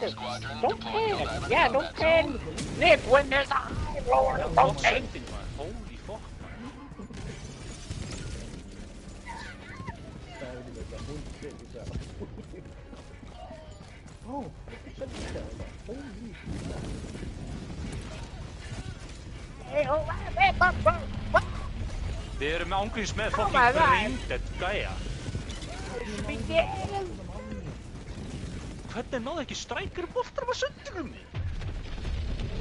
just don't pan. Yeah, don't pan. Nick, when there's a high roller, don't pan. Holy fuck. Oh, Hey, oh, what? Við erum með ángríns með fucking braindead gæja. Hvernig náðu ekki strækir boltar með sundunum mig?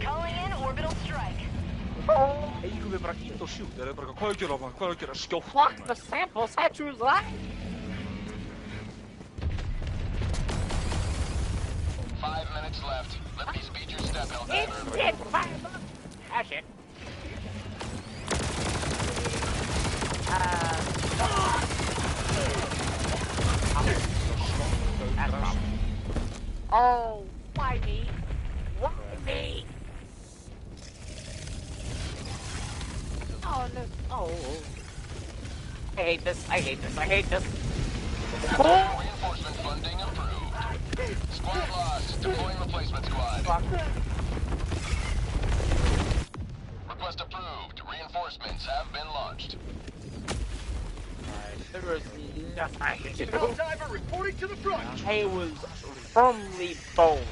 Calling in orbital strike. Eigum við bara ít og sjút, er það bara hvað að gera maður, hvað að gera skjótt? Fuck the sample, set you right. 5 minutes left. Let me speed your step, It's Helldiver. 5 bucks. That's it. Oh, why me? Why me? Oh, no. Oh. I hate this. I hate this. I hate this. Reinforcement funding approved. Squad lost. Deploying replacement squad. Fuck. Request approved. Reinforcements have been launched. There was nothing I could do. Helldiver reporting to the front. I was firmly boned.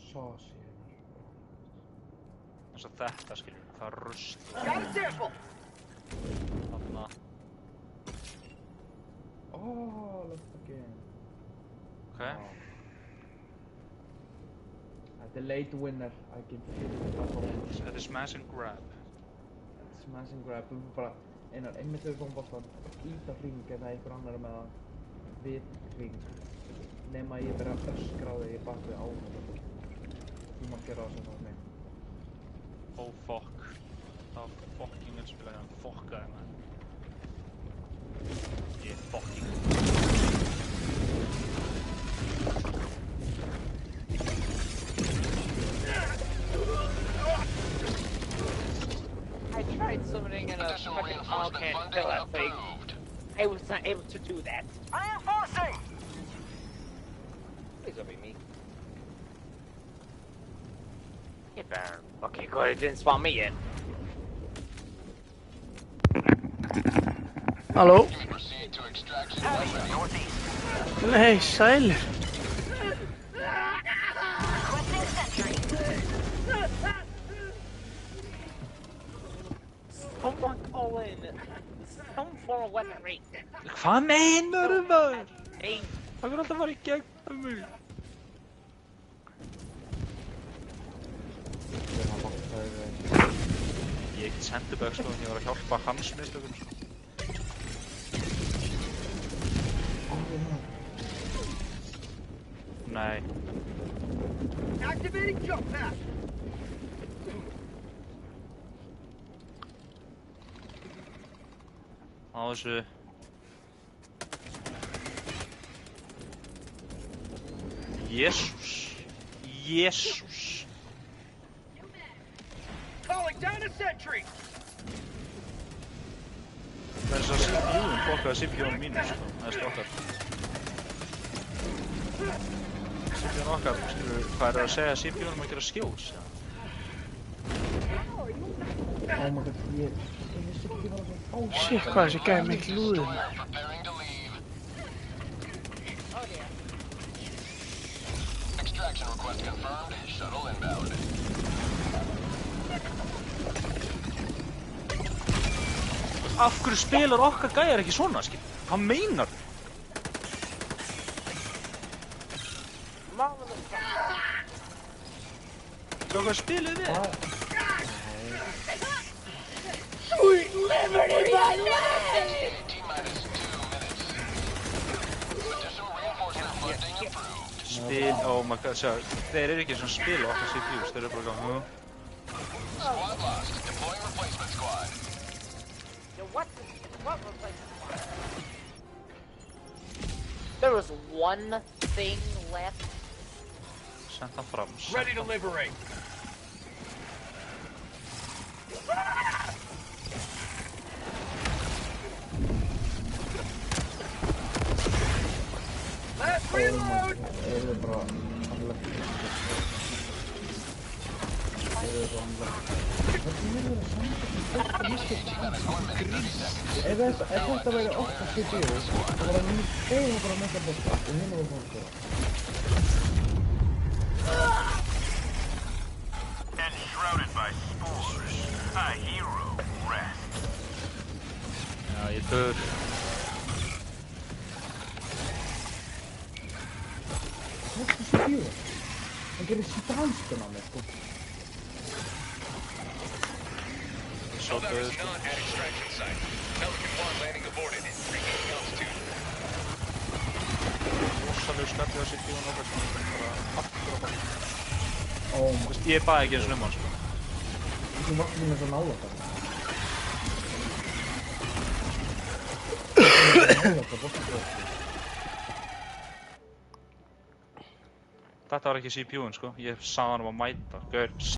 Saucy. Þess að þetta skiljum, það rust. Got a sample. Þarna. Oh, look again. Okay. Oh. At the late winner, I can feel it. Þetta er smash and grab. Smash and grab, við bara einar einmitt við fórum bóttan, íta hring eða einhver annar með það við hring. Nema ég bara öskra á þig í bak við á þetta. Þú mátt gera það sem það var með. Oh fuck. Það var fucking innspilaði hann fokkaði maður. Ég er fucking. I tried summoning in a fucking all-can killer thing. I was not able to do that. Reinforcing. Please don't be me. Get burned. Okay, good. It didn't spawn me in. Halló? Proceed to extraction. Nei, sæl. Requesting sentry. Someone call in some form of weaponry. Hvað meinarðu maður? Hey, Það verður alltaf að fara í gegnum mig. Ég ekkert sendibögg sko, en ég var að hjálpa hans mistökum sko. Nei. Activating jump pack. Á þessu. Jesús. Jesús. Calling down a sentry. Það er þess að CPU-un fokkaði CPU-un mínu sko. Það er stokkar. CPU-un okkar, skilur, hvað er að segja CPU-unum að gera skills? Oh my god, ég vissi ekki hvað það var. Oh shit, hvað þessi gæði mikil lúður. Preparing to leave. Extraction request confirmed. Shuttle inbound. Af hverju spilar okkar gæjar ekki svona, skil? Hvað meinar? Svo hvað spiluðu við? Hvað? Spil, oh my god, sjá, þeir eru ekki svona spila okkar CPUs, þeir eru bara ganga, Squad lost. Deploying replacement squad. Yo, what was like? There was one thing left. Send það fram, Ready to liberate. Let's reload. Eru þið bara anlegt? Eru þið bara anlegt? Hvernig verður það samt þetta mistið? Ef þetta væri okkar CPU, þá var það bara mega besta og hinn var bara skora. Enshrouded by spores, a hero rests. Já, ég dör. Þetta CPU? Hann gerir síðanskun á mig, sko. Svo dör. Not at extraction site. Pelican 1 landing aborted. Regaining altitude. Rosalega skallið á CPU-un okkar, sko, bara aftur og bara. Ó, Þú veist, ég baði ekki eins og hann, sko. þú varst ekki með svo nála það. Þetta var ekki CPU-un, sko. Ég sagði hann að mæta. Gaur,